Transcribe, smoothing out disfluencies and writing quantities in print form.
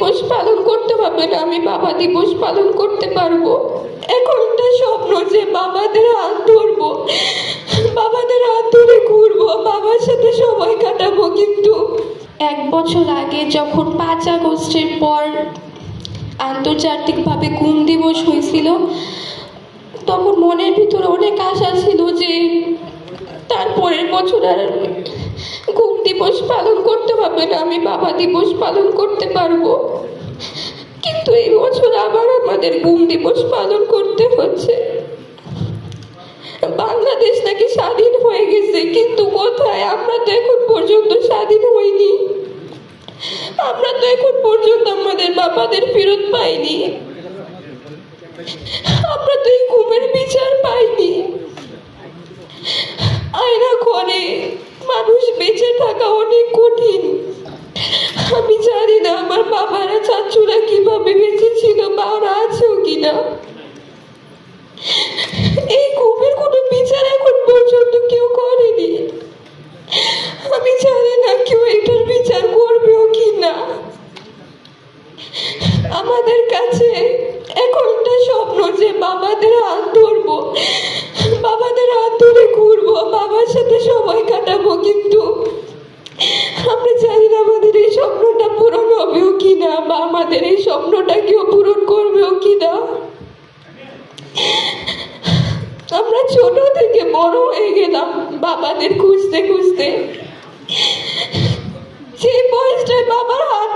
দিবস পালন করতে হবে না, আমি বাবা দিবস পালন করতে পারবো। এখন একটা স্বপ্ন যে বাবাদের হাত ধরবো, বাবাদের হাত ধরে ঘুরবো, বাবার সাথে সময় কাটাবো। কিন্তু 1 বছর আগে যখন 5 আগস্টের পর আন্তর্জাতিকভাবে ঘুম দিবস হয়েছিল, তখন মনের ভিতরে অনেক আশা ছিল যে তারপরের বছর আর ঘুম দিবস পালন করতে হবে না, আমি বাবা দিবস পালন করতে পারবো। কিন্তু এই বছর আবার আমাদের ঘুম দিবস পালন করতে হচ্ছে। বাংলাদেশ নাকি স্বাধীন হয়ে গেছে, কিন্তু কোথায়? আমরা তো এখন পর্যন্ত স্বাধীন হইনি, আমরা তো এখন পর্যন্ত আমাদের বাবাদের ফেরত পাইনি, আমরা তো এই ঘুমের বিচার পাইনি। আয়না ঘরে মানুষ বেঁচে থাকা অনেক কঠিন। আমি জানি না আমার বাবারা চাচুরা কিভাবে বেঁচে ছিল বা ওরা আছেও কিনা। এই ঘুমের কোনো বিচার এখন পর্যন্ত কেউ করেনি। আমি জানি না কেউ এটার বিচার করবেও কিনা। আমাদের কাছে এখন একটা স্বপ্ন যে বাবাদের হাত ধরবো, বাবাদের হাত ধরে ঘুরবো, বাবার সাথে সময় কাটাবো। কিন্তু আমরা জানি না আমাদের এই স্বপ্নটা পূরণ হবেও কিনা, বা আমাদের এই স্বপ্নটা কেউ পূরণ করবেও কিনা। আমরা ছোট থেকে বড় হয়ে গেলাম বাবাদের খুঁজতে খুঁজতে। যে বয়সটায় বাবার হাত